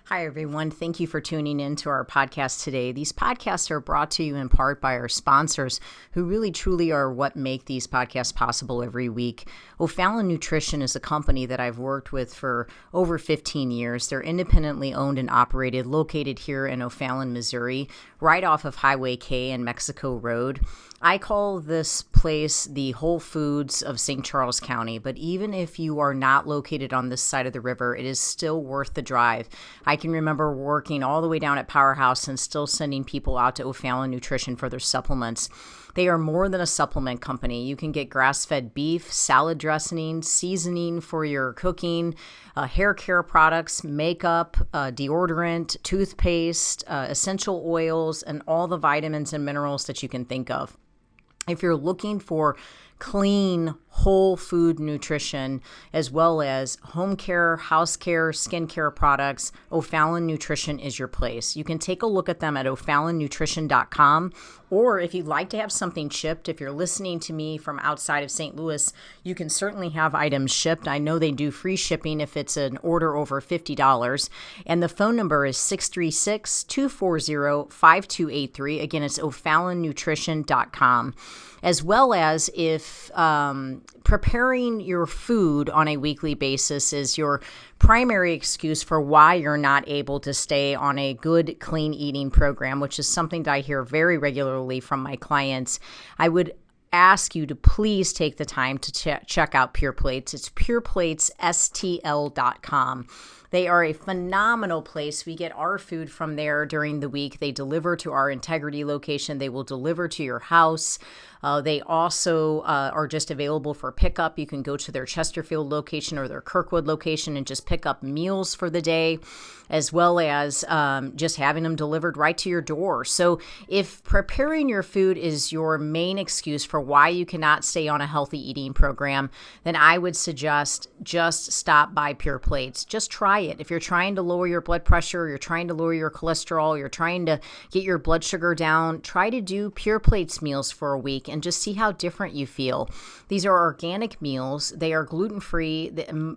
Hi, everyone. Thank you for tuning in to our podcast today. These podcasts are brought to you in part by our sponsors, who really truly are what make these podcasts possible every week. O'Fallon Nutrition is a company that I've worked with for over 15 years. They're independently owned and operated, located here in O'Fallon, Missouri, right off of Highway K and Mexico Road. I call this place the Whole Foods of St. Charles County, but even if you are not located on this side of the river, it is still worth the drive. I can remember working all the way down at Powerhouse and still sending people out to O'Fallon Nutrition for their supplements. They are more than a supplement company. You can get grass-fed beef, salad dressing, seasoning for your cooking, hair care products, makeup, deodorant, toothpaste, essential oils, and all the vitamins and minerals that you can think of. If you're looking for clean, whole food nutrition, as well as home care, house care, skincare products, O'Fallon Nutrition is your place. You can take a look at them at o'fallonnutrition.com, or if you'd like to have something shipped, if you're listening to me from outside of St. Louis, you can certainly have items shipped. I know they do free shipping if it's an order over $50, and the phone number is 636-240-5283. Again, it's o'fallonnutrition.com. As well as if preparing your food on a weekly basis is your primary excuse for why you're not able to stay on a good, clean eating program, which is something that I hear very regularly from my clients, I would ask you to please take the time to check out Pure Plates. It's pureplatesstl.com. They are a phenomenal place. We get our food from there during the week. They deliver to our Integrity location. They will deliver to your house. They also are just available for pickup. You can go to their Chesterfield location or their Kirkwood location and just pick up meals for the day, as well as just having them delivered right to your door. So if preparing your food is your main excuse for why you cannot stay on a healthy eating program, then I would suggest just stop by Pure Plates. Just try it. If you're trying to lower your blood pressure, you're trying to lower your cholesterol, you're trying to get your blood sugar down, try to do Pure Plates meals for a week and just see how different you feel. These are organic meals. They are gluten-free.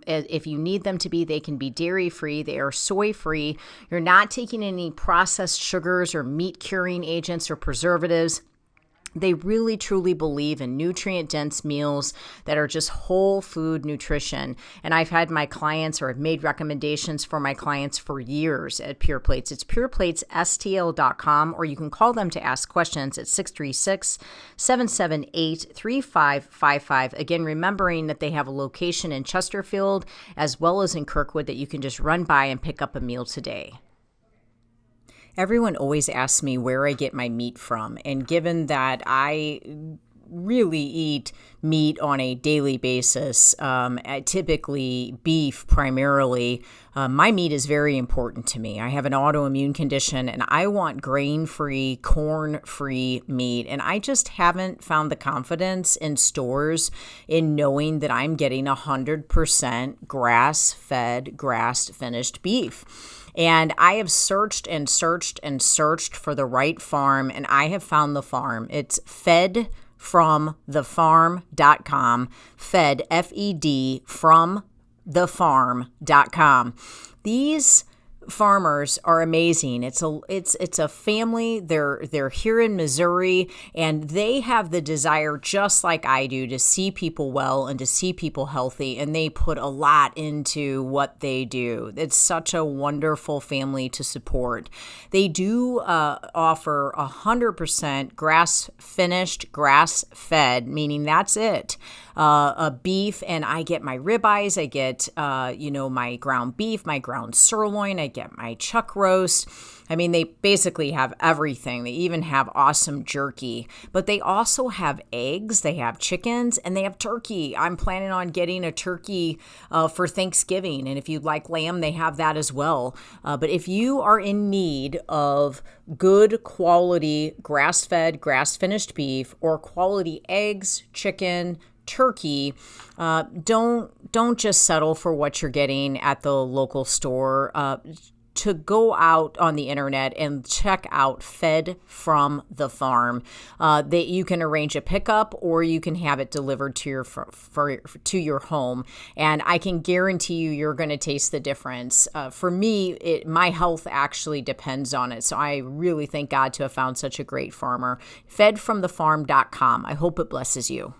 If you need them to be, they can be dairy-free. They are soy-free. You're not taking any processed sugars or meat-curing agents or preservatives. They really, truly believe in nutrient-dense meals that are just whole food nutrition. And I've had my clients, or I've made recommendations for my clients for years at Pure Plates. It's pureplatesstl.com, or you can call them to ask questions at 636-778-3555. Again, remembering that they have a location in Chesterfield as well as in Kirkwood that you can just run by and pick up a meal today. Everyone always asks me where I get my meat from, and given that I really eat meat on a daily basis, typically beef primarily, my meat is very important to me. I have an autoimmune condition and I want grain-free, corn-free meat, and I just haven't found the confidence in stores in knowing that I'm getting 100% grass-fed, grass-finished beef. And I have searched and searched and searched for the right farm, and I have found the farm. It's fedfromthefarm.com, fed, F-E-D, from thefarm.com. These farmers are amazing. It's a family. They're here in Missouri, and they have the desire, just like I do, to see people well and to see people healthy, and they put a lot into what they do. It's such a wonderful family to support. They do offer 100% grass-finished, grass-fed, meaning that's it. A beef, and I get my ribeyes, I get my ground beef, my ground sirloin, I get my chuck roast. I mean, they basically have everything. They even have awesome jerky, but they also have eggs, they have chickens, and they have turkey. I'm planning on getting a turkey for Thanksgiving, and if you'd like lamb, they have that as well. But if you are in need of good quality grass-fed, grass-finished beef, or quality eggs, chicken, turkey, don't just settle for what you're getting at the local store. to go out on the internet and check out Fed from the Farm. That you can arrange a pickup or you can have it delivered to your home. And I can guarantee you're going to taste the difference. For me, my health actually depends on it. So I really thank God to have found such a great farmer. Fedfromthefarm.com. I hope it blesses you.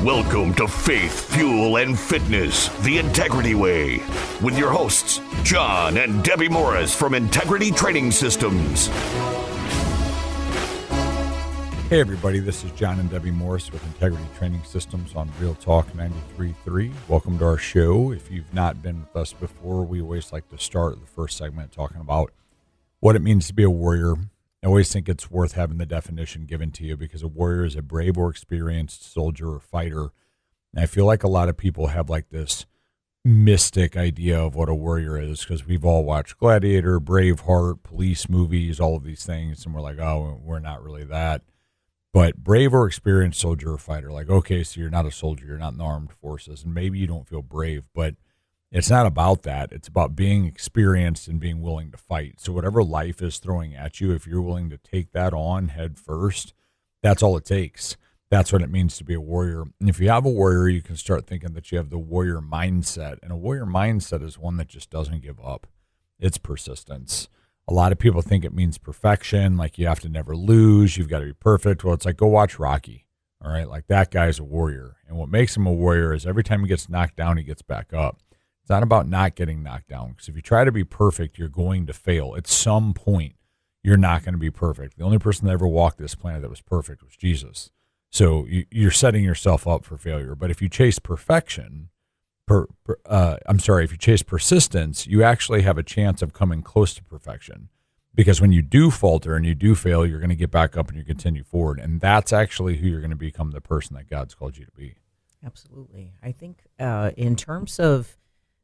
Welcome to Faith, Fuel, and Fitness, the Integrity Way, with your hosts, John and Debbie Morris from Integrity Training Systems. Hey everybody, this is John and Debbie Morris with Integrity Training Systems on Real Talk 93.3. Welcome to our show. If you've not been with us before, we always like to start the first segment talking about what it means to be a warrior. I always think it's worth having the definition given to you because a warrior is a brave or experienced soldier or fighter. And I feel like a lot of people have like this mystic idea of what a warrior is because we've all watched Gladiator, Braveheart, police movies, all of these things. And we're like, oh, we're not really that. But brave or experienced soldier or fighter, like, okay, so you're not a soldier, you're not in the armed forces, and maybe you don't feel brave, but it's not about that. It's about being experienced and being willing to fight. So whatever life is throwing at you, if you're willing to take that on head first, that's all it takes. That's what it means to be a warrior. And if you have a warrior, you can start thinking that you have the warrior mindset. And a warrior mindset is one that just doesn't give up. It's persistence. A lot of people think it means perfection, like you have to never lose, you've got to be perfect. Well, it's like, go watch Rocky, all right? Like that guy's a warrior. And what makes him a warrior is every time he gets knocked down, he gets back up. It's not about not getting knocked down, because if you try to be perfect, you're going to fail. At some point, you're not going to be perfect. The only person that ever walked this planet that was perfect was Jesus. So you're setting yourself up for failure. But if you chase perfection, if you chase persistence, you actually have a chance of coming close to perfection. Because when you do falter and you do fail, you're going to get back up and you continue forward. And that's actually who you're going to become, the person that God's called you to be. Absolutely. I think in terms of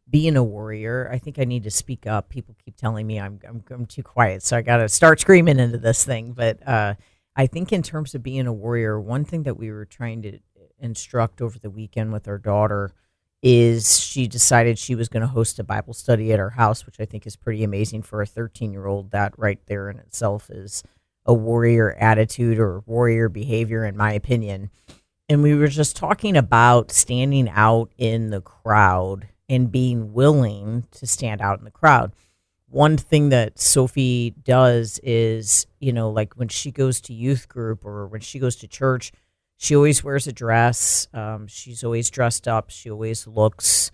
being a warrior, I think I need to speak up. People keep telling me I'm too quiet, so I got to start screaming into this thing. But I think in terms of being a warrior, one thing that we were trying to instruct over the weekend with our daughter is she decided she was going to host a Bible study at our house, which I think is pretty amazing for a 13-year-old. That right there in itself is a warrior attitude or warrior behavior, in my opinion. And we were just talking about standing out in the crowd and being willing to stand out in the crowd. One thing that Sophie does is, like when she goes to youth group or when she goes to church, she always wears a dress. She's always dressed up. She always looks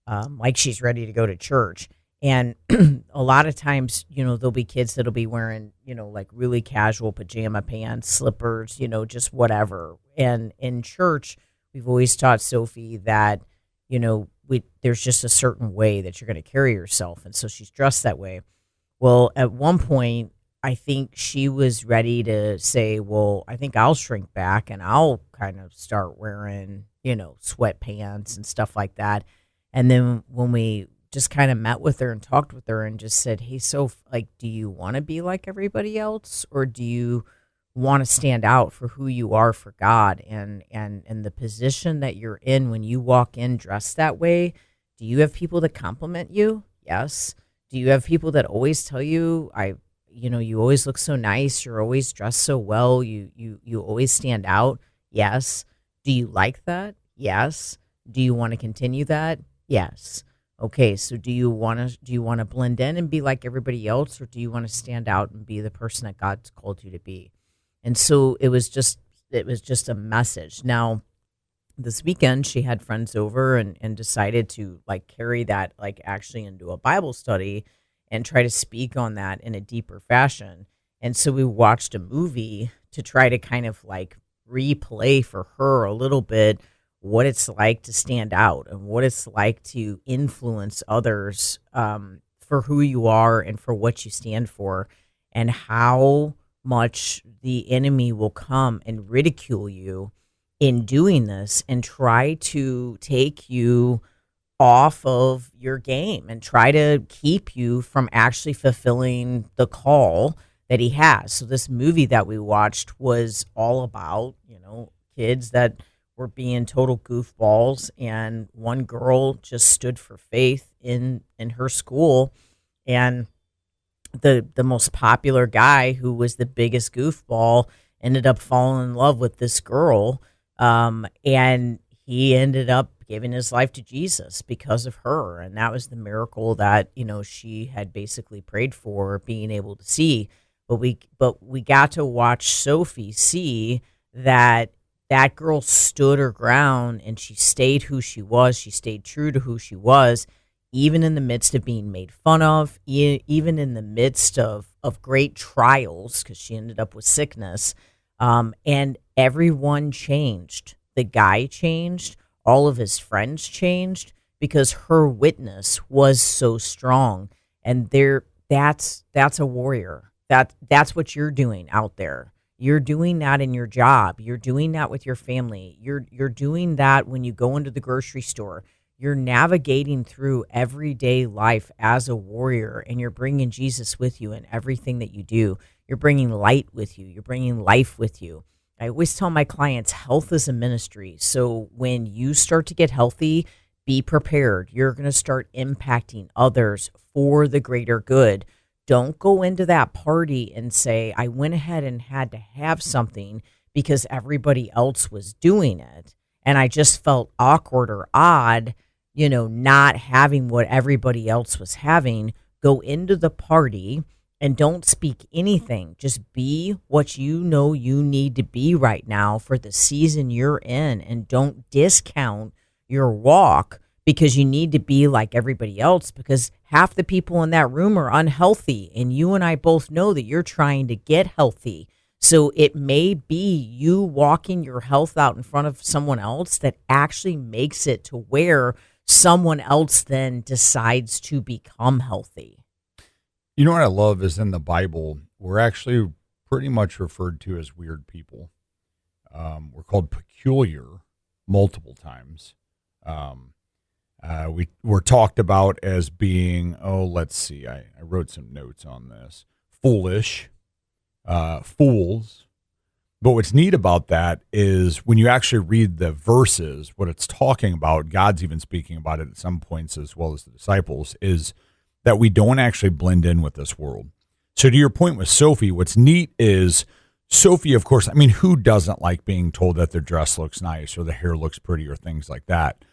like she's ready to go to church. And a lot of times, there'll be kids that'll be wearing, like really casual pajama pants, slippers, just whatever. And in church, we've always taught Sophie that, there's just a certain way that you're going to carry yourself. And so she's dressed that way. Well, at one point, I think she was ready to say, well, I think I'll shrink back and I'll kind of start wearing, sweatpants and stuff like that. And then when we just kind of met with her and talked with her and just said, hey, Soph, like, do you want to be like everybody else, or do you want to stand out for who you are for God and the position that you're in when you walk in dressed that way? Do you have people that compliment you? Yes. Do you have people that always tell you, you always look so nice, you're always dressed so well, you always stand out? Yes. Do you like that? Yes. Do you want to continue that? Yes. Okay, so do you want to blend in and be like everybody else, or do you want to stand out and be the person that God's called you to be? And so it was just a message. Now, this weekend she had friends over and decided to like carry that like actually into a Bible study and try to speak on that in a deeper fashion. And so we watched a movie to try to kind of like replay for her a little bit what it's like to stand out and what it's like to influence others for who you are and for what you stand for, and how much the enemy will come and ridicule you in doing this and try to take you off of your game and try to keep you from actually fulfilling the call that he has. So this movie that we watched was all about, kids that were being total goofballs, and one girl just stood for faith in her school, and the most popular guy, who was the biggest goofball, ended up falling in love with this girl, and he ended up giving his life to Jesus because of her. And that was the miracle that, she had basically prayed for, being able to see. But we got to watch Sophie see that girl stood her ground, and she stayed who she was. She stayed true to who she was, even in the midst of being made fun of, even in the midst of great trials, because she ended up with sickness. And everyone changed. The guy changed. All of his friends changed because her witness was so strong. And that's a warrior. That's what you're doing out there. You're doing that in your job. You're doing that with your family. You're doing that when you go into the grocery store. You're navigating through everyday life as a warrior, and you're bringing Jesus with you in everything that you do. You're bringing light with you. You're bringing life with you. I always tell my clients, health is a ministry. So when you start to get healthy, be prepared. You're going to start impacting others for the greater good. Don't go into that party and say, I went ahead and had to have something because everybody else was doing it, and I just felt awkward or odd, not having what everybody else was having. Go into the party and don't speak anything. Just be what you know you need to be right now for the season you're in, and don't discount your walk because you need to be like everybody else, because half the people in that room are unhealthy, and you and I both know that you're trying to get healthy. So it may be you walking your health out in front of someone else that actually makes it to where someone else then decides to become healthy. You know what I love is in the Bible, we're actually pretty much referred to as weird people. We're called peculiar multiple times. We're talked about as being, let's see, I wrote some notes on this. Foolish, fools. But what's neat about that is when you actually read the verses, what it's talking about, God's even speaking about it at some points as well as the disciples, is that we don't actually blend in with this world. So to your point with Sophie, what's neat is Sophie, of course, who doesn't like being told that their dress looks nice or the hair looks pretty or things like that?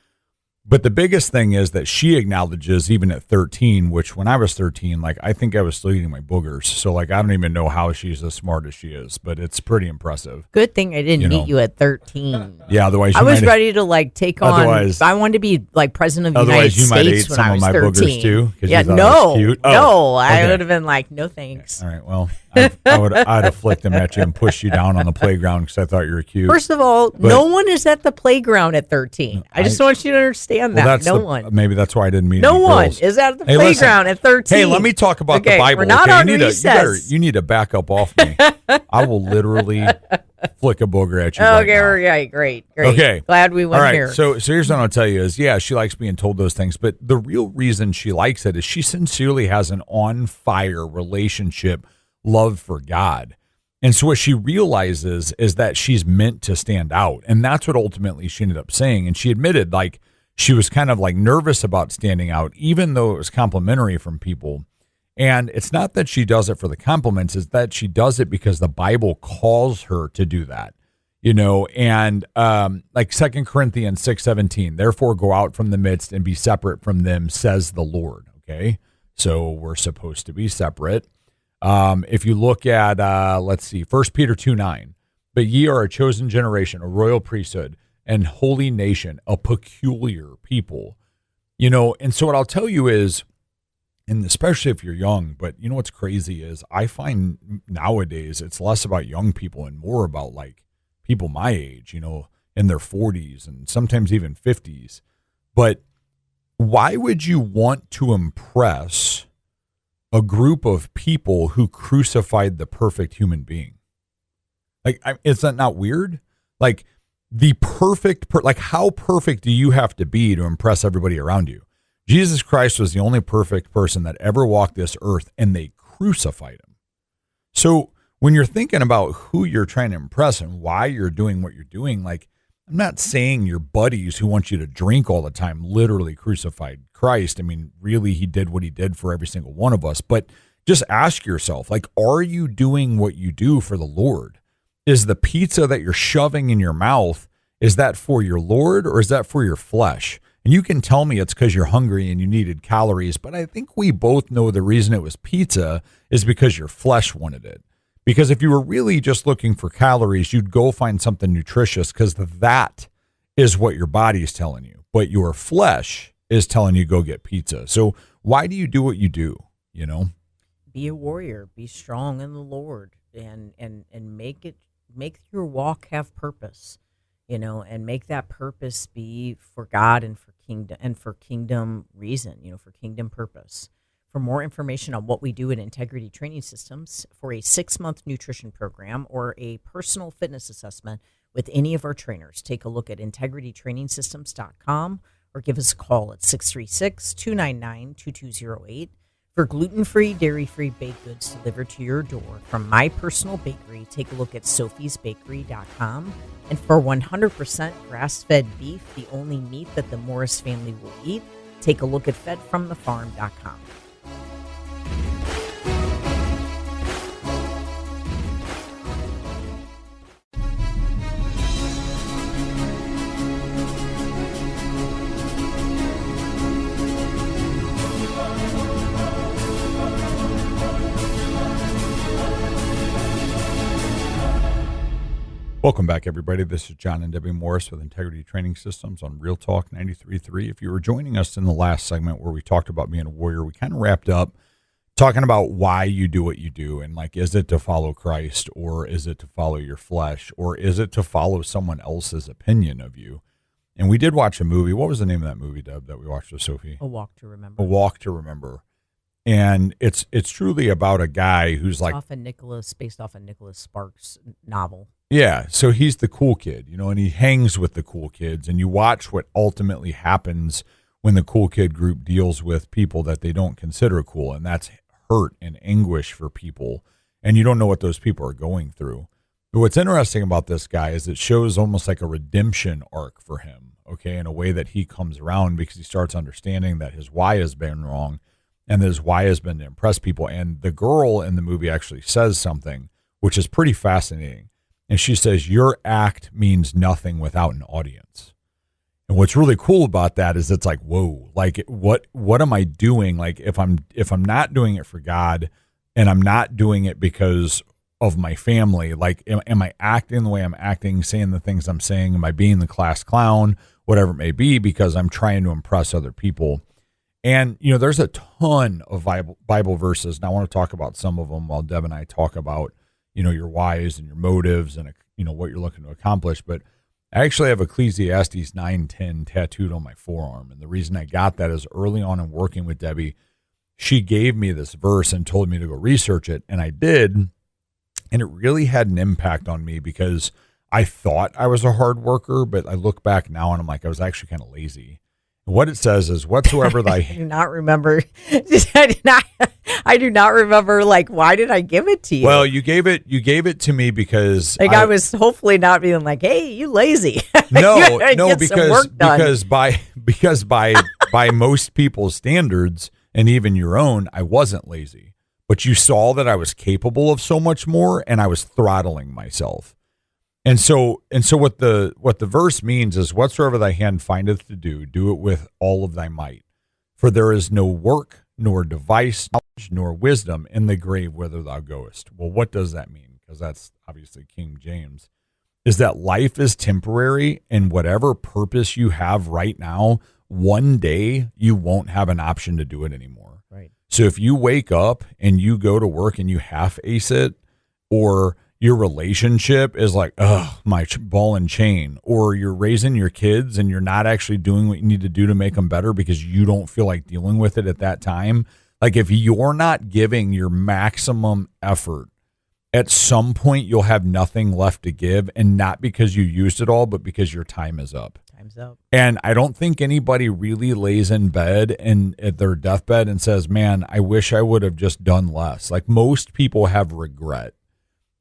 But the biggest thing is that she acknowledges, even at 13, which when I was 13, I think I was still eating my boogers. So I don't even know how she's as smart as she is, but it's pretty impressive. Good thing I didn't meet you at 13. Yeah, otherwise I was ready to take on. I wanted to be president of the United States when I was 13. Otherwise, you might eat some of my boogers too. Yeah, no, I would have been like, no thanks. All right, well, I'd have flicked them at you and pushed you down on the playground because I thought you were cute. First of all, no one is at the playground at 13. I just want you to understand that. No one. Maybe that's why I didn't meet no any one girls. is at the playground at 13. Hey, let me talk about the Bible. We're not on recess. You need to back up off me. I will literally flick a booger at you. Okay, great. Okay. Glad we went here. So here's what I'll tell you is, she likes being told those things, but the real reason she likes it is she sincerely has an on-fire relationship, love for God. And so what she realizes is that she's meant to stand out. And that's what ultimately she ended up saying. And she admitted she was kind of nervous about standing out, even though it was complimentary from people. And it's not that she does it for the compliments, it's that she does it because the Bible calls her to do that. And 2 Corinthians 6:17, therefore go out from the midst and be separate from them, says the Lord. Okay. So we're supposed to be separate. If you look at, 1 Peter 2:9, but ye are a chosen generation, a royal priesthood, and holy nation, a peculiar people. And so what I'll tell you is, and especially if you're young, but what's crazy is I find nowadays it's less about young people and more about people my age, in their 40s and sometimes even 50s. But why would you want to impress a group of people who crucified the perfect human being? Is that not weird? The perfect, how perfect do you have to be to impress everybody around you? Jesus Christ was the only perfect person that ever walked this earth, and they crucified him. So when you're thinking about who you're trying to impress and why you're doing what you're doing, I'm not saying your buddies who want you to drink all the time literally crucified Christ. I mean, really, he did what he did for every single one of us. But just ask yourself, like, are you doing what you do for the Lord? Is the pizza that you're shoving in your mouth, is that for your Lord or is that for your flesh? And you can tell me it's because you're hungry and you needed calories, but I think we both know the reason it was pizza is because your flesh wanted it. Because if you were really just looking for calories, you'd go find something nutritious because that is what your body is telling you. But your flesh is telling you go get pizza. So why do you do what you do, you know? Be a warrior, be strong in the Lord, and make your walk have purpose, you know, and make that purpose be for God and for kingdom reason, you know, for kingdom purpose. For more information on what we do at Integrity Training Systems, for a 6-month nutrition program or a personal fitness assessment with any of our trainers, take a look at integritytrainingsystems.com or give us a call at 636-299-2208. For gluten-free, dairy-free baked goods delivered to your door from my personal bakery, take a look at sophiesbakery.com. And for 100% grass-fed beef, the only meat that the Morris family will eat, take a look at fedfromthefarm.com. Welcome back, everybody. This is John and Debbie Morris with Integrity Training Systems on Real Talk 93.3. If you were joining us in the last segment where we talked about being a warrior, we kind of wrapped up talking about why you do what you do. And like, is it to follow Christ, or is it to follow your flesh, or is it to follow someone else's opinion of you? And we did watch a movie. What was the name of that movie, Deb, that we watched with Sophie? A Walk to Remember. A Walk to Remember. And it's truly about a guy who's like based off a Nicholas Sparks novel. Yeah, so he's the cool kid, you know, and he hangs with the cool kids, and you watch what ultimately happens when the cool kid group deals with people that they don't consider cool, and that's hurt and anguish for people, and you don't know what those people are going through. But what's interesting about this guy is it shows almost like a redemption arc for him, okay, in a way that he comes around because he starts understanding that his why has been wrong and that his why has been to impress people. And the girl in the movie actually says something which is pretty fascinating. And she says, your act means nothing without an audience. And what's really cool about that is it's like, whoa, like what am I doing? Like if I'm not doing it for God and I'm not doing it because of my family, like am I acting the way I'm acting, saying the things I'm saying? Am I being the class clown, whatever it may be, because I'm trying to impress other people? And, you know, there's a ton of Bible verses, and I want to talk about some of them while Deb and I talk about, you know, your whys and your motives and, you know, what you're looking to accomplish. But I actually have Ecclesiastes 9:10 tattooed on my forearm. And the reason I got that is early on in working with Debbie, she gave me this verse and told me to go research it. And I did. And it really had an impact on me because I thought I was a hard worker, but I look back now and I'm like, I was actually kind of lazy. What it says is whatsoever thy I do not remember. I do not remember. Like, why did I give it to you? Well, you gave it to me because I was hopefully not being like, hey, you lazy. No, because by most people's standards and even your own, I wasn't lazy. But you saw that I was capable of so much more, and I was throttling myself. And so what the verse means is whatsoever thy hand findeth to do, do it with all of thy might. For there is no work, nor device, knowledge, nor wisdom in the grave whither thou goest. Well, what does that mean? Because that's obviously King James. Is that life is temporary, and whatever purpose you have right now, one day you won't have an option to do it anymore. Right. So if you wake up and you go to work and you half ace it, or your relationship is like, my ball and chain, or you're raising your kids and you're not actually doing what you need to do to make them better because you don't feel like dealing with it at that time. Like if you're not giving your maximum effort, at some point you'll have nothing left to give, and not because you used it all, but because your time is up. Time's up. And I don't think anybody really lays in bed and at their deathbed and says, man, I wish I would have just done less. Like most people have regret.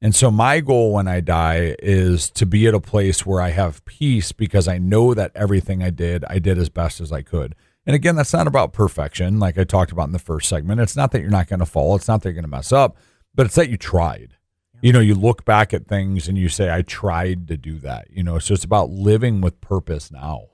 And so my goal when I die is to be at a place where I have peace because I know that everything I did as best as I could. And again, that's not about perfection. Like I talked about in the first segment, it's not that you're not going to fall. It's not that you're going to mess up, but it's that you tried. You know, you look back at things and you say, I tried to do that, so it's about living with purpose now.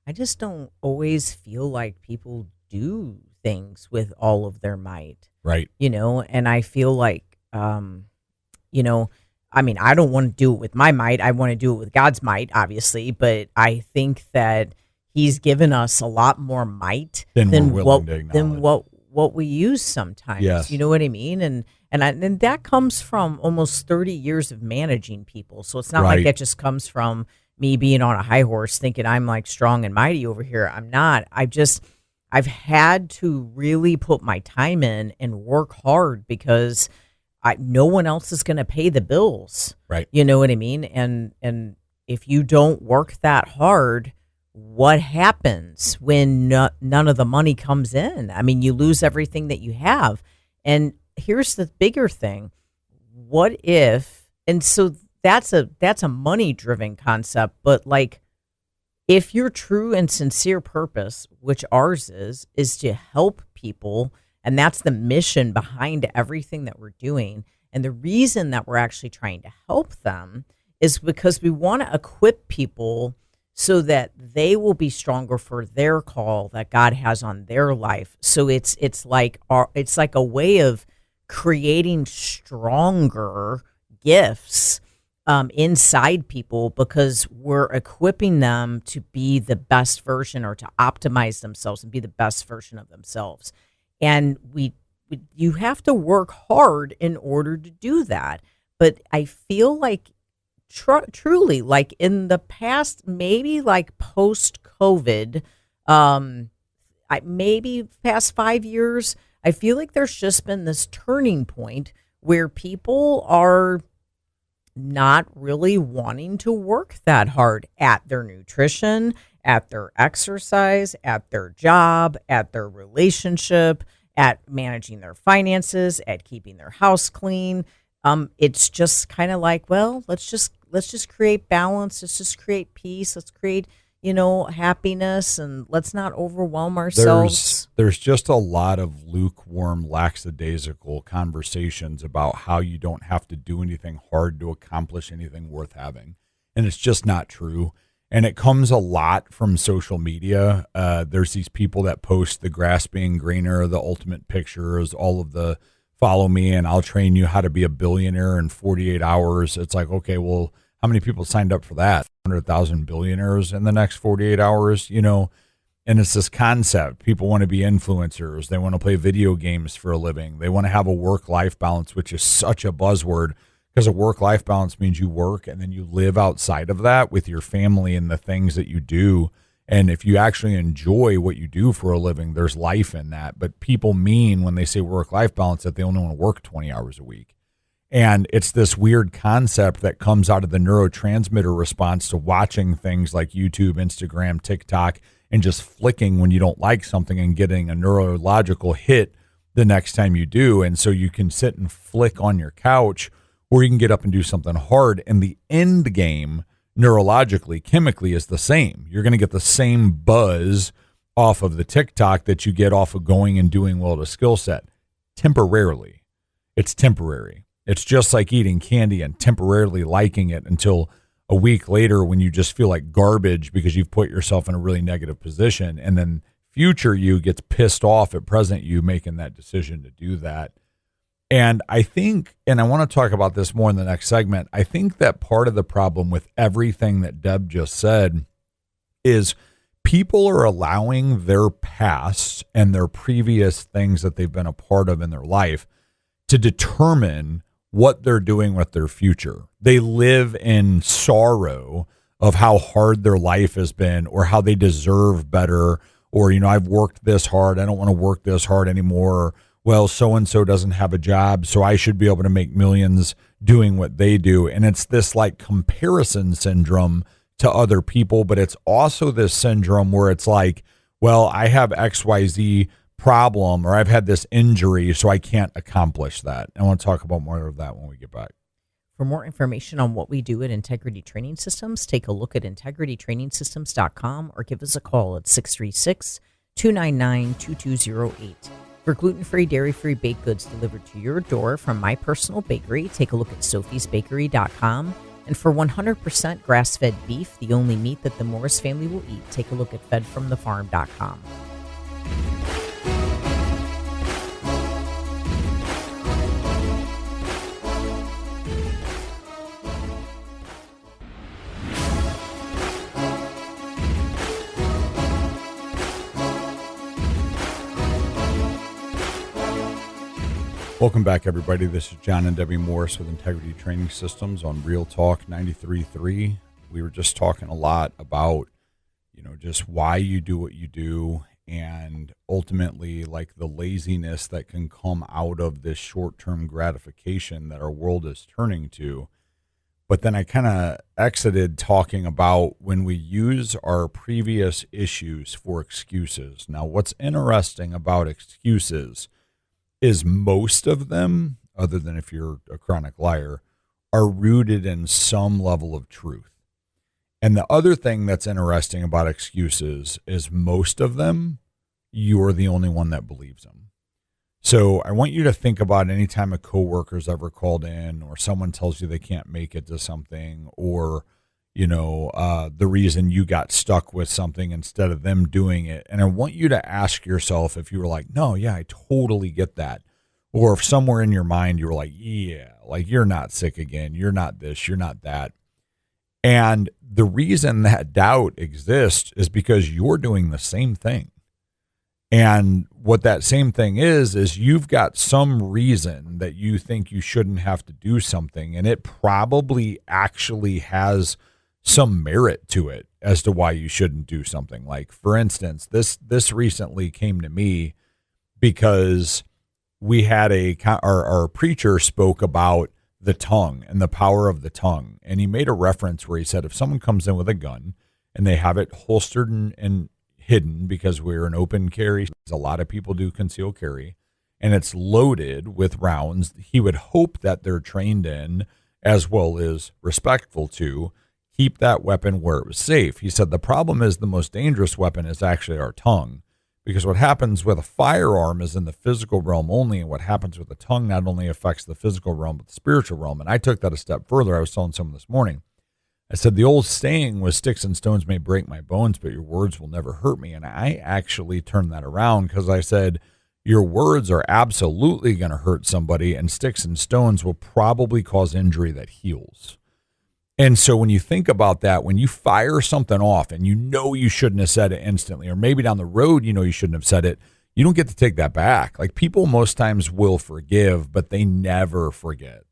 I just don't always feel like people do things with all of their might. Right. And I feel like, I mean, I don't want to do it with my might. I want to do it with God's might, obviously. But I think that He's given us a lot more might than what we use sometimes. Yes. You know what I mean? And that comes from almost 30 years of managing people. So it's not like that just comes from me being on a high horse thinking I'm like strong and mighty over here. I'm not. I've had to really put my time in and work hard because no one else is going to pay the bills. Right. You know what I mean? And if you don't work that hard, what happens when none of the money comes in? I mean, you lose everything that you have. And here's the bigger thing. What if, and so that's a money-driven concept, but like if your true and sincere purpose, which ours is to help people, and that's the mission behind everything that we're doing. And the reason that we're actually trying to help them is because we want to equip people so that they will be stronger for their call that God has on their life. So it's like a way of creating stronger gifts inside people because we're equipping them to be the best version or to optimize themselves and be the best version of themselves. And you have to work hard in order to do that. But I feel like truly, like in the past, maybe like post-COVID, maybe past 5 years, I feel like there's just been this turning point where people are not really wanting to work that hard at their nutrition, at their exercise, at their job, at their relationship, at managing their finances, at keeping their house clean. It's just kind of like, well, let's just create balance. Let's just create peace. Let's create, happiness, and let's not overwhelm ourselves. There's just a lot of lukewarm, lackadaisical conversations about how you don't have to do anything hard to accomplish anything worth having. And it's just not true. And it comes a lot from social media. There's these people that post the grass being greener, the ultimate pictures, all of the follow me and I'll train you how to be a billionaire in 48 hours. It's like, okay, well, how many people signed up for that? 100,000 billionaires in the next 48 hours, And it's this concept. People want to be influencers. They want to play video games for a living. They want to have a work-life balance, which is such a buzzword because a work-life balance means you work and then you live outside of that with your family and the things that you do. And if you actually enjoy what you do for a living, there's life in that. But people mean when they say work-life balance that they only want to work 20 hours a week. And it's this weird concept that comes out of the neurotransmitter response to watching things like YouTube, Instagram, TikTok, and just flicking when you don't like something and getting a neurological hit the next time you do. And so you can sit and flick on your couch, or you can get up and do something hard. And the end game, neurologically, chemically, is the same. You're going to get the same buzz off of the TikTok that you get off of going and doing well at a skill set. Temporarily. It's temporary. It's just like eating candy and temporarily liking it until a week later when you just feel like garbage because you've put yourself in a really negative position. And then future you gets pissed off at present you making that decision to do that. And I think, and I want to talk about this more in the next segment, I think that part of the problem with everything that Deb just said is people are allowing their past and their previous things that they've been a part of in their life to determine what they're doing with their future. They live in sorrow of how hard their life has been or how they deserve better, or, I've worked this hard, I don't want to work this hard anymore. Well, so-and-so doesn't have a job, so I should be able to make millions doing what they do. And it's this like comparison syndrome to other people, but it's also this syndrome where it's like, well, I have XYZ problem, or I've had this injury, so I can't accomplish that. I want to talk about more of that when we get back. For more information on what we do at Integrity Training Systems, take a look at integritytrainingsystems.com or give us a call at 636-299-2208. For gluten-free, dairy-free baked goods delivered to your door from my personal bakery, take a look at sophiesbakery.com. And for 100% grass-fed beef, the only meat that the Morris family will eat, take a look at fedfromthefarm.com. Welcome back, everybody. This is John and Debbie Morris with Integrity Training Systems on Real Talk 93.3. We were just talking a lot about, just why you do what you do, and ultimately, like, the laziness that can come out of this short-term gratification that our world is turning to. But then I kind of exited talking about when we use our previous issues for excuses. Now, what's interesting about excuses is most of them, other than if you're a chronic liar, are rooted in some level of truth. And the other thing that's interesting about excuses is most of them, you're the only one that believes them. So I want you to think about any time a coworker's ever called in, or someone tells you they can't make it to something, or the reason you got stuck with something instead of them doing it. And I want you to ask yourself if you were like, no, yeah, I totally get that. Or if somewhere in your mind you were like, yeah, like, you're not sick again. You're not this, you're not that. And the reason that doubt exists is because you're doing the same thing. And what that same thing is you've got some reason that you think you shouldn't have to do something. And it probably actually has some merit to it as to why you shouldn't do something. Like, for instance, this recently came to me because we had our preacher spoke about the tongue and the power of the tongue. And he made a reference where he said, if someone comes in with a gun and they have it holstered and hidden, because we're an open carry, a lot of people do concealed carry, and it's loaded with rounds, he would hope that they're trained in, as well as respectful to, keep that weapon where it was safe. He said the problem is the most dangerous weapon is actually our tongue, because what happens with a firearm is in the physical realm only, and what happens with the tongue not only affects the physical realm, but the spiritual realm. And I took that a step further. I was telling someone this morning, I said, the old saying was, sticks and stones may break my bones, but your words will never hurt me. And I actually turned that around, because I said, your words are absolutely going to hurt somebody, and sticks and stones will probably cause injury that heals. And so when you think about that, when you fire something off and you shouldn't have said it instantly, or maybe down the road you shouldn't have said it, you don't get to take that back. Like, people most times will forgive, but they never forget.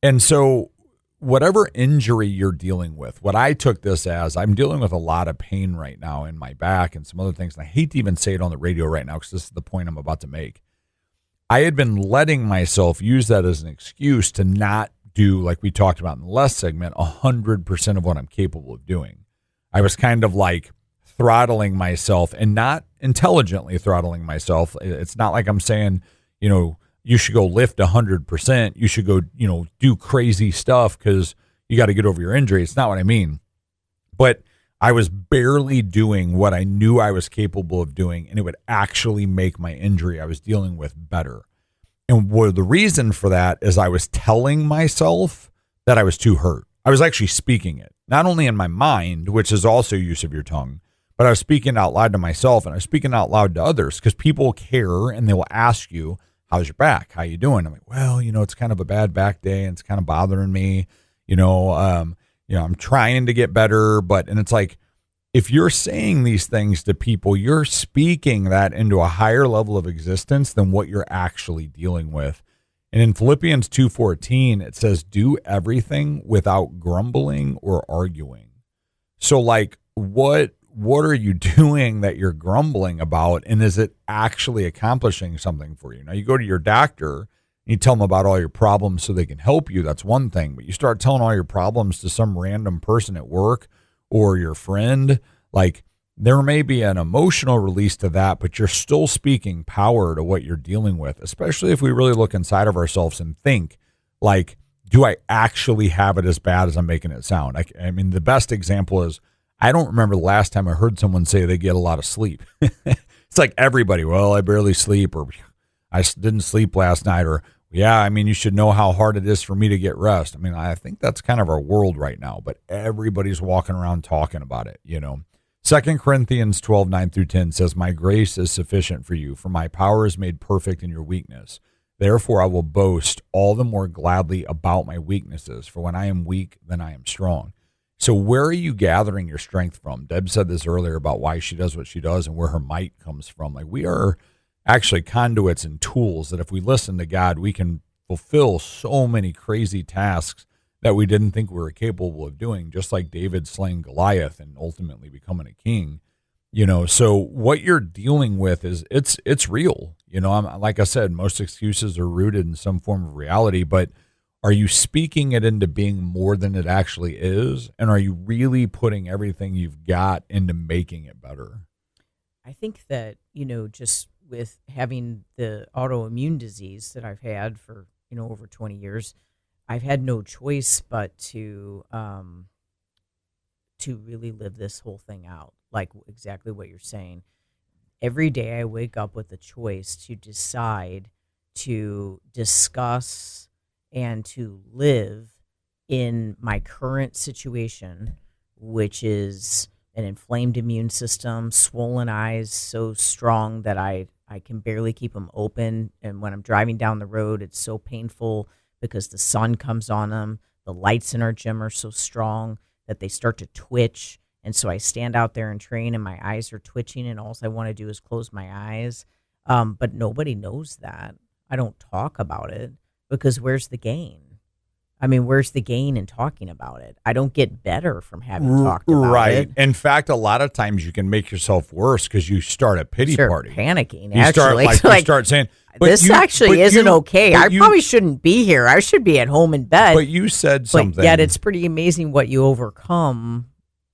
And so whatever injury you're dealing with, what I took this as, I'm dealing with a lot of pain right now in my back and some other things. And I hate to even say it on the radio right now, because this is the point I'm about to make. I had been letting myself use that as an excuse to not do, like we talked about in the last segment, 100% of what I'm capable of doing. I was kind of like throttling myself, and not intelligently throttling myself. It's not like I'm saying, you should go lift 100%. You should go, do crazy stuff because you got to get over your injury. It's not what I mean. But I was barely doing what I knew I was capable of doing, and it would actually make my injury I was dealing with better. And the reason for that is I was telling myself that I was too hurt. I was actually speaking it, not only in my mind, which is also use of your tongue, but I was speaking out loud to myself, and I was speaking out loud to others, because people care and they will ask you, how's your back? How you doing? I'm like, well, it's kind of a bad back day and it's kind of bothering me. I'm trying to get better, and it's like, if you're saying these things to people, you're speaking that into a higher level of existence than what you're actually dealing with. And in Philippians 2:14, it says, do everything without grumbling or arguing. So, like, what are you doing that you're grumbling about? And is it actually accomplishing something for you? Now, you go to your doctor and you tell them about all your problems so they can help you. That's one thing. But you start telling all your problems to some random person at work or your friend, like, there may be an emotional release to that, but you're still speaking power to what you're dealing with, especially if we really look inside of ourselves and think, like, do I actually have it as bad as I'm making it sound? I mean, the best example is I don't remember the last time I heard someone say they get a lot of sleep. It's like everybody, well, I barely sleep, or I didn't sleep last night, or yeah, I mean, you should know how hard it is for me to get rest. I mean, I think that's kind of our world right now, but everybody's walking around talking about it, 2 Corinthians 12:9-10 says, my grace is sufficient for you, for my power is made perfect in your weakness. Therefore, I will boast all the more gladly about my weaknesses, for when I am weak, then I am strong. So where are you gathering your strength from? Deb said this earlier about why she does what she does and where her might comes from. Like, we are actually conduits and tools that if we listen to God, we can fulfill so many crazy tasks that we didn't think we were capable of doing, just like David slaying Goliath and ultimately becoming a king. So what you're dealing with is it's real. Like I said, most excuses are rooted in some form of reality, but are you speaking it into being more than it actually is? And are you really putting everything you've got into making it better? I think that, just with having the autoimmune disease that I've had for, over 20 years, I've had no choice but to really live this whole thing out, like exactly what you're saying. Every day I wake up with a choice to decide to discuss and to live in my current situation, which is an inflamed immune system, swollen eyes so strong that I can barely keep them open. And when I'm driving down the road, it's so painful because the sun comes on them. The lights in our gym are so strong that they start to twitch. And so I stand out there and train and my eyes are twitching and all I want to do is close my eyes. But nobody knows that. I don't talk about it because where's the gain? I mean, where's the gain in talking about it? I don't get better from having talked about it. Right. In fact, a lot of times you can make yourself worse because you start a pity party. Panicking, you actually. You start saying, this actually isn't okay. I probably shouldn't be here. I should be at home in bed. But you said something. But yet it's pretty amazing what you overcome,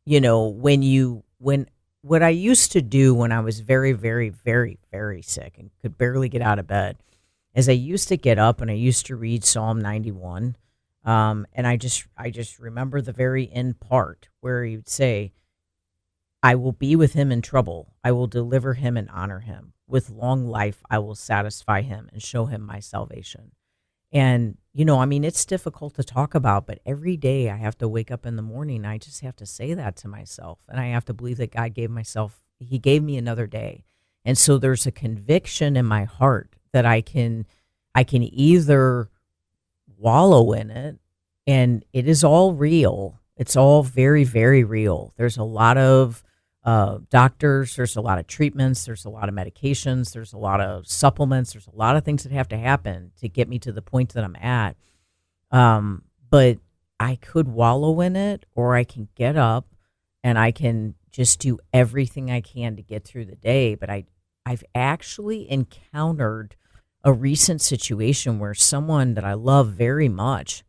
when what I used to do when I was very, very, very, very sick and could barely get out of bed is I used to get up and I used to read Psalm 91. And I just remember the very end part where he would say, I will be with him in trouble. I will deliver him and honor him. With long life, I will satisfy him and show him my salvation. And, it's difficult to talk about, but every day I have to wake up in the morning. I just have to say that to myself. And I have to believe that God he gave me another day. And so there's a conviction in my heart that I can either wallow in it, and it is all real. It's all very, very real. There's a lot of doctors, there's a lot of treatments, there's a lot of medications, there's a lot of supplements, there's a lot of things that have to happen to get me to the point that I'm at. But I could wallow in it, or I can get up and I can just do everything I can to get through the day. But I've actually encountered a recent situation where someone that I love very much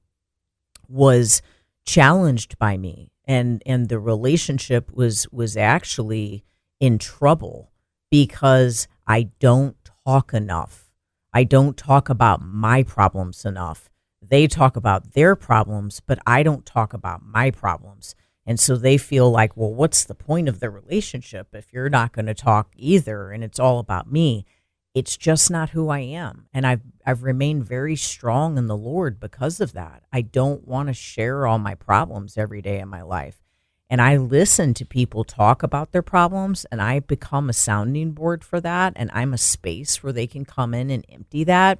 was challenged by me, and the relationship was actually in trouble because I don't talk enough. I don't talk about my problems enough. They talk about their problems, but I don't talk about my problems. And so they feel like, well, what's the point of the relationship if you're not going to talk either and it's all about me? It's just not who I am. And I've remained very strong in the Lord because of that. I don't want to share all my problems every day in my life. And I listen to people talk about their problems, and I become a sounding board for that. And I'm a space where they can come in and empty that.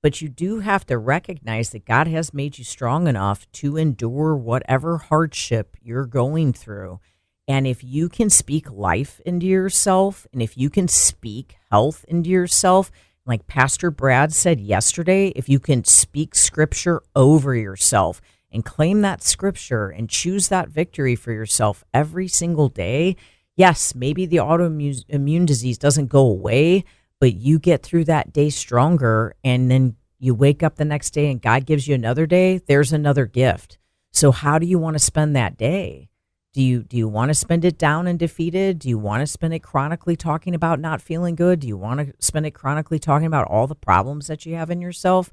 But you do have to recognize that God has made you strong enough to endure whatever hardship you're going through. And if you can speak life into yourself, and if you can speak health into yourself, like Pastor Brad said yesterday, if you can speak scripture over yourself and claim that scripture and choose that victory for yourself every single day, yes, maybe the autoimmune disease doesn't go away, but you get through that day stronger, and then you wake up the next day and God gives you another day, there's another gift. So how do you want to spend that day? Do you want to spend it down and defeated? Do you want to spend it chronically talking about not feeling good? Do you want to spend it chronically talking about all the problems that you have in yourself?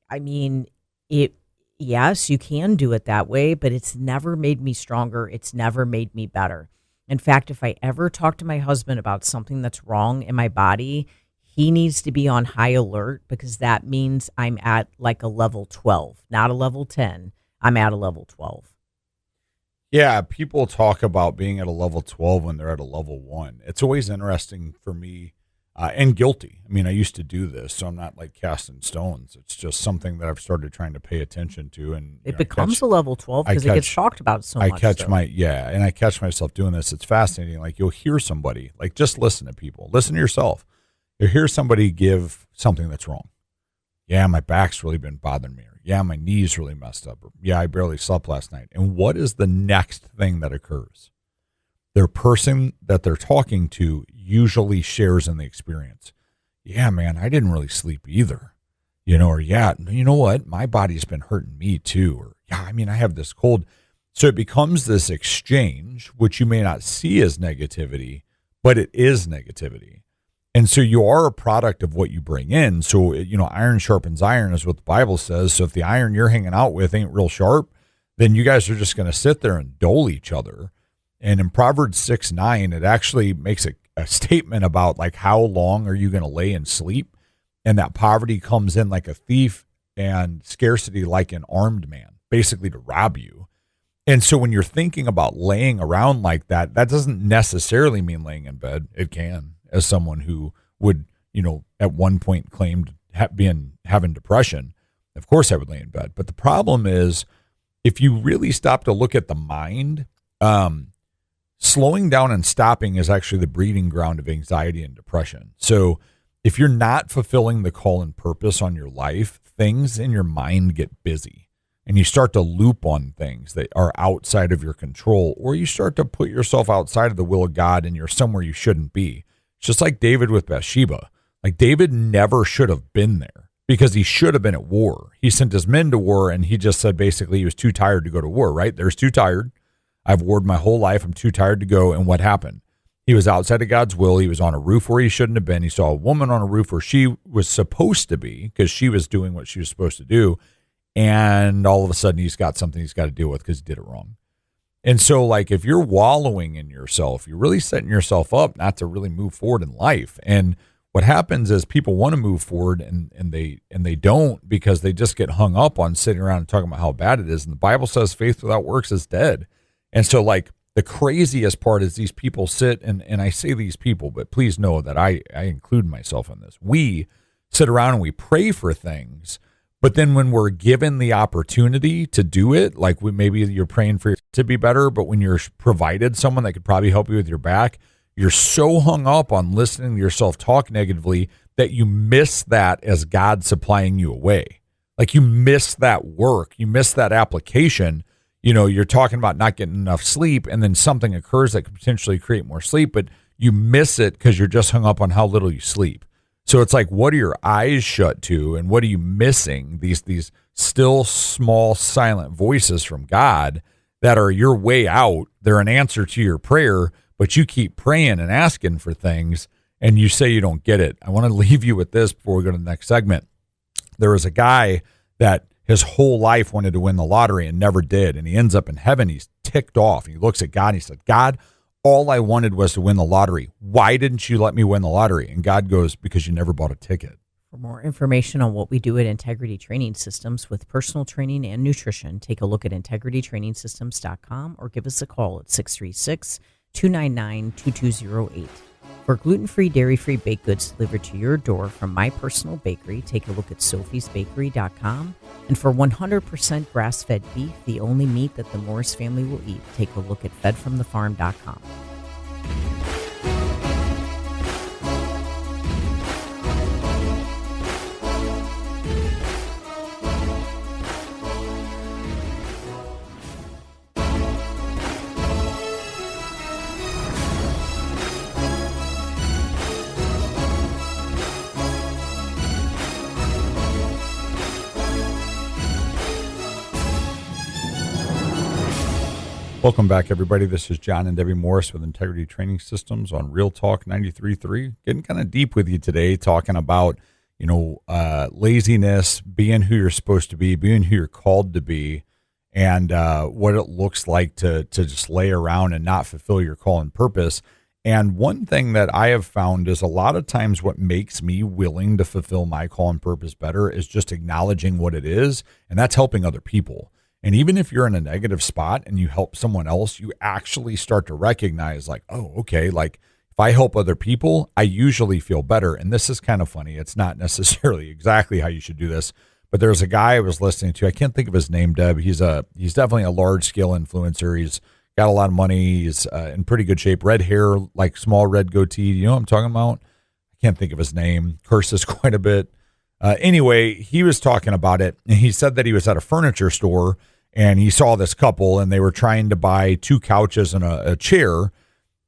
I mean, Yes, you can do it that way, but it's never made me stronger. It's never made me better. In fact, if I ever talk to my husband about something that's wrong in my body, he needs to be on high alert, because that means I'm at like a level 12, not a level 10. I'm at a level 12. Yeah, people talk about being at a level 12 when they're at a level 1. It's always interesting for me, and guilty. I mean, I used to do this, so I'm not like casting stones. It's just something that I've started trying to pay attention to. And It becomes a level 12 because it gets talked about so much. I catch myself doing this. It's fascinating. Like, you'll hear somebody, like, just listen to people. Listen to yourself. You'll hear somebody give something that's wrong. Yeah, my back's really been bothering me. Or, yeah, my knee's really messed up. Or, yeah, I barely slept last night. And what is the next thing that occurs? Their person that they're talking to usually shares in the experience. Yeah, man, I didn't really sleep either. Or yeah, you know what? My body's been hurting me too. Or yeah, I mean, I have this cold. So it becomes this exchange, which you may not see as negativity, but it is negativity. And so you are a product of what you bring in. So, iron sharpens iron is what the Bible says. So if the iron you're hanging out with ain't real sharp, then you guys are just going to sit there and dole each other. And in Proverbs 6:9, it actually makes a statement about like, how long are you going to lay and sleep? And that poverty comes in like a thief and scarcity like an armed man, basically to rob you. And so when you're thinking about laying around like that, that doesn't necessarily mean laying in bed. It can, as someone who would, at one point claimed having depression. Of course I would lay in bed. But the problem is, if you really stop to look at the mind, slowing down and stopping is actually the breeding ground of anxiety and depression. So if you're not fulfilling the call and purpose on your life, things in your mind get busy. And you start to loop on things that are outside of your control, or you start to put yourself outside of the will of God and you're somewhere you shouldn't be. It's just like David with Bathsheba. Like, David never should have been there because he should have been at war. He sent his men to war, and he just said basically he was too tired to go to war, right? There's too tired. I've warred my whole life. I'm too tired to go. And what happened? He was outside of God's will. He was on a roof where he shouldn't have been. He saw a woman on a roof where she was supposed to be because she was doing what she was supposed to do. And all of a sudden he's got something he's got to deal with because he did it wrong. And so, like, if you're wallowing in yourself, you're really setting yourself up not to really move forward in life. And what happens is people want to move forward and they don't, because they just get hung up on sitting around and talking about how bad it is. And the Bible says faith without works is dead. And so, like, the craziest part is these people sit, and I say these people, but please know that I include myself in this. We sit around and we pray for things. But then when we're given the opportunity to do it, like maybe you're praying for it to be better, but when you're provided someone that could probably help you with your back, you're so hung up on listening to yourself talk negatively that you miss that as God supplying you a way. Like, you miss that work. You miss that application. You're talking about not getting enough sleep, and then something occurs that could potentially create more sleep, but you miss it because you're just hung up on how little you sleep. So it's like, what are your eyes shut to, and what are you missing? These still small silent voices from God that are your way out. They're an answer to your prayer, but you keep praying and asking for things, and you say you don't get it. I want to leave you with this before we go to the next segment. There was a guy that his whole life wanted to win the lottery and never did, and he ends up in heaven. He's ticked off. He looks at God and he said, God, all I wanted was to win the lottery. Why didn't you let me win the lottery? And God goes, because you never bought a ticket. For more information on what we do at Integrity Training Systems with personal training and nutrition, take a look at integritytrainingsystems.com or give us a call at 636-299-2208. For gluten-free, dairy-free baked goods delivered to your door from my personal bakery, take a look at sophiesbakery.com. And for 100% grass-fed beef, the only meat that the Morris family will eat, take a look at fedfromthefarm.com. Welcome back, everybody. This is John and Debbie Morris with Integrity Training Systems on Real Talk 93.3. Getting kind of deep with you today, talking about, laziness, being who you're supposed to be, being who you're called to be, and what it looks like to just lay around and not fulfill your call and purpose. And one thing that I have found is a lot of times what makes me willing to fulfill my call and purpose better is just acknowledging what it is, and that's helping other people. And even if you're in a negative spot and you help someone else, you actually start to recognize like, oh, okay, like if I help other people, I usually feel better. And this is kind of funny. It's not necessarily exactly how you should do this, but there's a guy I was listening to. I can't think of his name, Deb. He's definitely a large scale influencer. He's got a lot of money. He's in pretty good shape. Red hair, like small red goatee. You know what I'm talking about? I can't think of his name. Curses quite a bit. Anyway, he was talking about it, and he said that he was at a furniture store, and he saw this couple, and they were trying to buy 2 couches and a chair,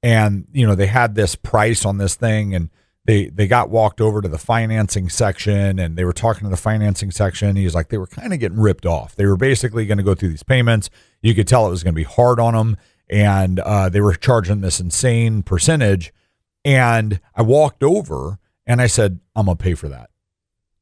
and they had this price on this thing, and they got walked over to the financing section, and they were talking to the financing section. He's like, they were kind of getting ripped off. They were basically going to go through these payments. You could tell it was going to be hard on them, and they were charging this insane percentage. And I walked over and I said, I'm going to pay for that.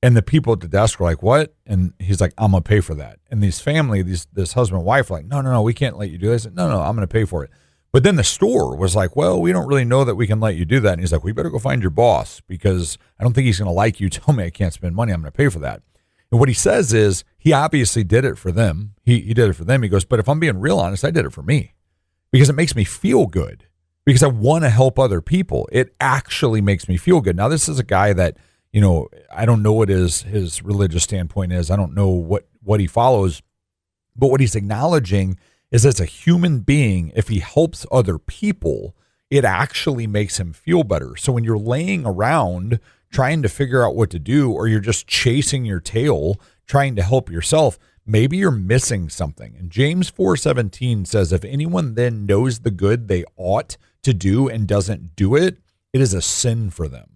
And the people at the desk were like, what? And he's like, I'm going to pay for that. And this husband and wife were like, no, we can't let you do this. I said, no, I'm going to pay for it. But then the store was like, well, we don't really know that we can let you do that. And he's like, we better go find your boss, because I don't think he's going to like you. Tell me I can't spend money. I'm going to pay for that. And what he says is he obviously did it for them. He did it for them. He goes, but if I'm being real honest, I did it for me, because it makes me feel good, because I want to help other people. It actually makes me feel good. Now, this is a guy that, I don't know what his religious standpoint is. I don't know what he follows, but what he's acknowledging is, as a human being, if he helps other people, it actually makes him feel better. So when you're laying around trying to figure out what to do, or you're just chasing your tail trying to help yourself, maybe you're missing something. And James 4:17 says, if anyone then knows the good they ought to do and doesn't do it, it is a sin for them.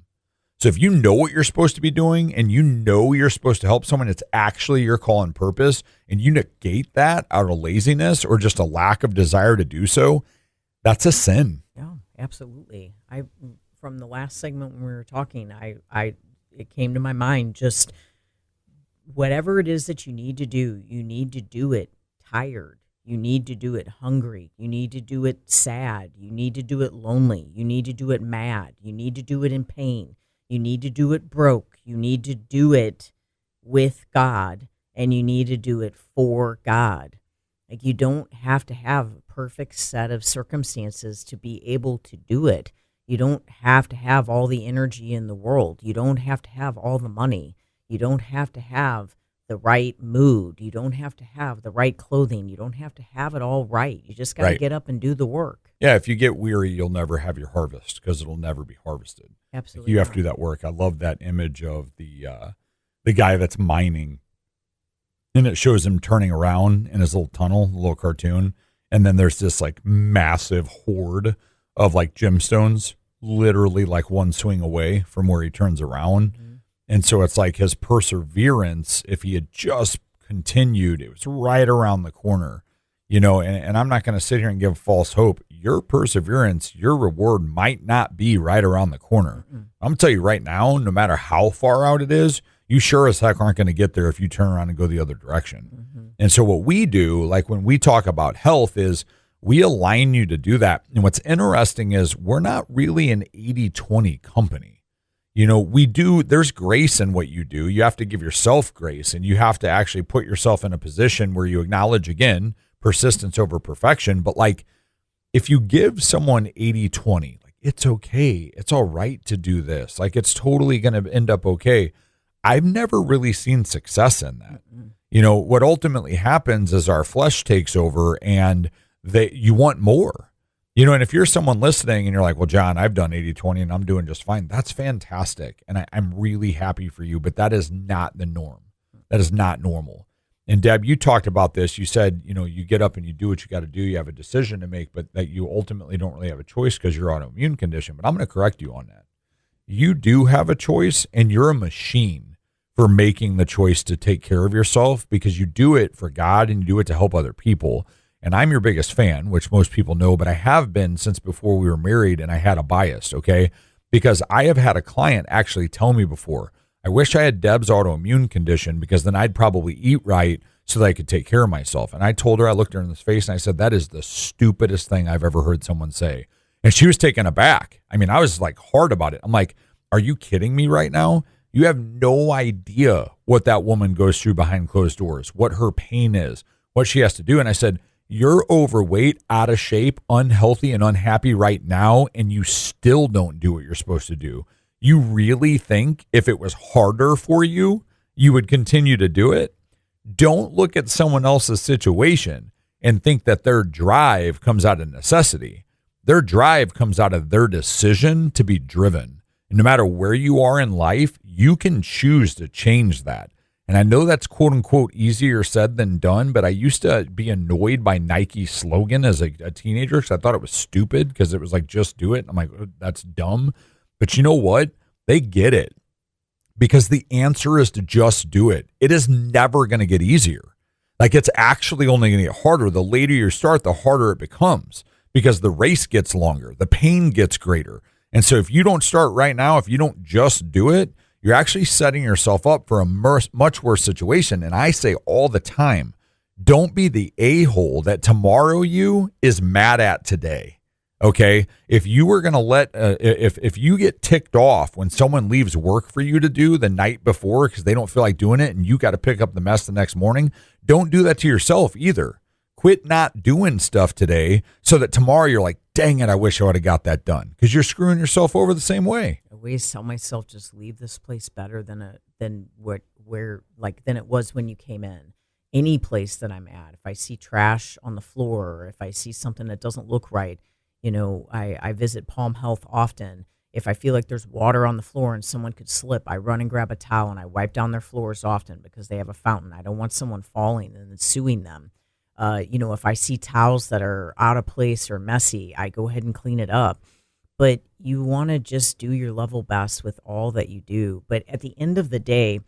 So if you know what you're supposed to be doing, and you're supposed to help someone, it's actually your call and purpose, and you negate that out of laziness or just a lack of desire to do so, that's a sin. Yeah, absolutely. From the last segment when we were talking, it came to my mind, just whatever it is that you need to do it tired. You need to do it hungry. You need to do it sad. You need to do it lonely. You need to do it mad. You need to do it in pain. You need to do it broke. You need to do it with God, and you need to do it for God. Like, you don't have to have a perfect set of circumstances to be able to do it. You don't have to have all the energy in the world. You don't have to have all the money. You don't have to have the right mood. You don't have to have the right clothing. You don't have to have it all right. You just got to get up and do the work. Yeah, if you get weary, you'll never have your harvest, because it'll never be harvested. Absolutely. You have to do that work. I love that image of the guy that's mining, and it shows him turning around in his little tunnel, a little cartoon, and then there's this like massive horde of like gemstones, literally like one swing away from where he turns around. Mm-hmm. And so it's like his perseverance, if he had just continued, it was right around the corner, and I'm not going to sit here and give false hope. Your perseverance, your reward might not be right around the corner. Mm-hmm. I'm going to tell you right now, no matter how far out it is, you sure as heck aren't going to get there if you turn around and go the other direction. Mm-hmm. And so what we do, like when we talk about health, is we align you to do that. And what's interesting is we're not really an 80-20 company. There's grace in what you do. You have to give yourself grace, and you have to actually put yourself in a position where you acknowledge, again, persistence over perfection. But like, if you give someone 80-20, like, it's okay. It's all right to do this. Like, it's totally going to end up okay. I've never really seen success in that. Mm-hmm. What ultimately happens is our flesh takes over, and you want more. And if you're someone listening and you're like, well, John, I've done 80-20 and I'm doing just fine, that's fantastic. And I'm really happy for you, but that is not the norm. That is not normal. And Deb, you talked about this. You said, you get up and you do what you got to do. You have a decision to make, but that you ultimately don't really have a choice because you're autoimmune condition. But I'm going to correct you on that. You do have a choice, and you're a machine for making the choice to take care of yourself, because you do it for God and you do it to help other people. And I'm your biggest fan, which most people know, but I have been since before we were married, and I had a bias, okay? Because I have had a client actually tell me before, I wish I had Deb's autoimmune condition because then I'd probably eat right so that I could take care of myself. And I told her, I looked her in the face and I said, that is the stupidest thing I've ever heard someone say. And she was taken aback. I mean, I was like hard about it. I'm like, are you kidding me right now? You have no idea what that woman goes through behind closed doors, what her pain is, what she has to do. And I said, you're overweight, out of shape, unhealthy, and unhappy right now, and you still don't do what you're supposed to do. You really think if it was harder for you, you would continue to do it? Don't look at someone else's situation and think that their drive comes out of necessity. Their drive comes out of their decision to be driven. And no matter where you are in life, you can choose to change that. And I know that's quote unquote easier said than done, but I used to be annoyed by Nike's slogan as a teenager because I thought it was stupid because it was like, just do it. I'm like, oh, that's dumb. But you know what? They get it because the answer is to just do it. It is never going to get easier. Like it's actually only going to get harder. The later you start, the harder it becomes because the race gets longer. The pain gets greater. And so if you don't start right now, if you don't just do it, you're actually setting yourself up for a much worse situation. And I say all the time, don't be the a-hole that tomorrow you is mad at today. Okay. If you were going to if you get ticked off when someone leaves work for you to do the night before because they don't feel like doing it and you got to pick up the mess the next morning, don't do that to yourself either. Quit not doing stuff today so that tomorrow you're like, dang it, I wish I would have got that done because you're screwing yourself over the same way. I always tell myself just leave this place better than it was when you came in. Any place that I'm at, if I see trash on the floor, or if I see something that doesn't look right, I visit Palm Health often. If I feel like there's water on the floor and someone could slip, I run and grab a towel and I wipe down their floors often because they have a fountain. I don't want someone falling and then suing them. If I see towels that are out of place or messy, I go ahead and clean it up. But you want to just do your level best with all that you do. But at the end of the day,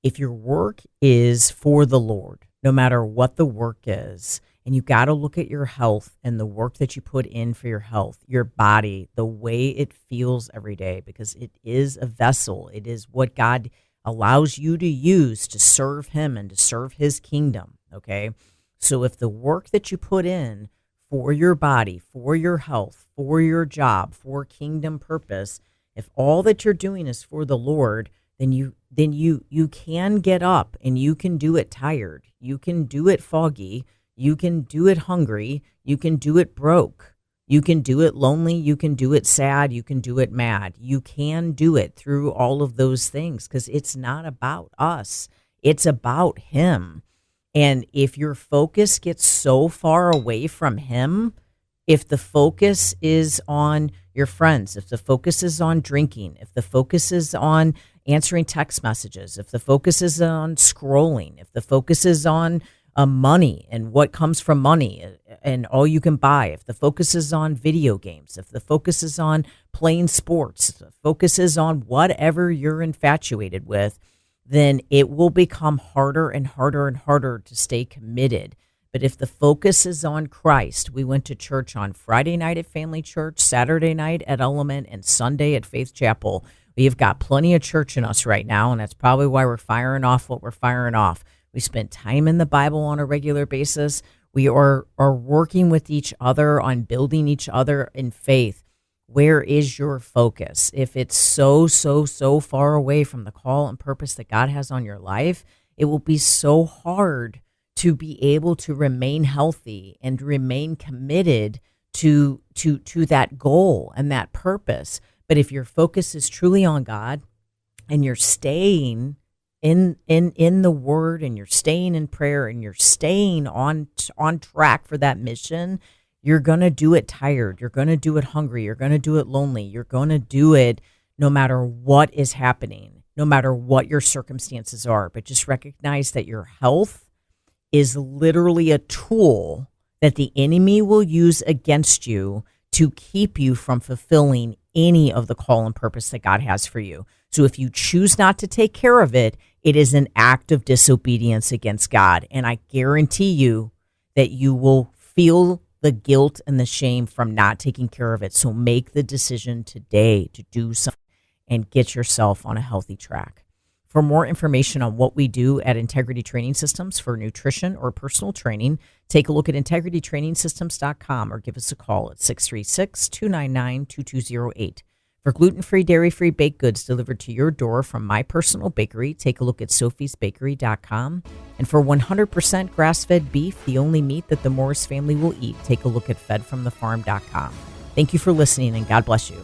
if your work is for the Lord, no matter what the work is, and you got to look at your health and the work that you put in for your health, your body, the way it feels every day, because it is a vessel. It is what God allows you to use to serve him and to serve his kingdom. Okay. So if the work that you put in for your body, for your health, for your job, for kingdom purpose, if all that you're doing is for the Lord, then you can get up and you can do it tired. You can do it foggy. You can do it hungry. You can do it broke. You can do it lonely. You can do it sad. You can do it mad. You can do it through all of those things because it's not about us. It's about him. And if your focus gets so far away from him, if the focus is on your friends, if the focus is on drinking, if the focus is on answering text messages, if the focus is on scrolling, if the focus is on money and what comes from money and all you can buy, if the focus is on video games, if the focus is on playing sports, if the focus is on whatever you're infatuated with, then it will become harder and harder and harder to stay committed. But if the focus is on Christ, we went to church on Friday night at Family Church, Saturday night at Element, and Sunday at Faith Chapel. We have got plenty of church in us right now, and that's probably why we're firing off what we're firing off. We spend time in the Bible on a regular basis. We are working with each other on building each other in faith. Where is your focus? If it's so far away from the call and purpose that God has on your life, it will be so hard to be able to remain healthy and remain committed to that goal and that purpose. But if your focus is truly on God and you're staying in the word and you're staying in prayer and you're staying on track for that mission, you're going to do it tired. You're going to do it hungry. You're going to do it lonely. You're going to do it no matter what is happening, no matter what your circumstances are. But just recognize that your health is literally a tool that the enemy will use against you to keep you from fulfilling any of the call and purpose that God has for you. So if you choose not to take care of it, it is an act of disobedience against God. And I guarantee you that you will feel the guilt and the shame from not taking care of it. So make the decision today to do something and get yourself on a healthy track. For more information on what we do at Integrity Training Systems for nutrition or personal training, take a look at integritytrainingsystems.com or give us a call at 636-299-2208. For gluten-free, dairy-free baked goods delivered to your door from my personal bakery, take a look at sophiesbakery.com. And for 100% grass-fed beef, the only meat that the Morris family will eat, take a look at fedfromthefarm.com. Thank you for listening, and God bless you.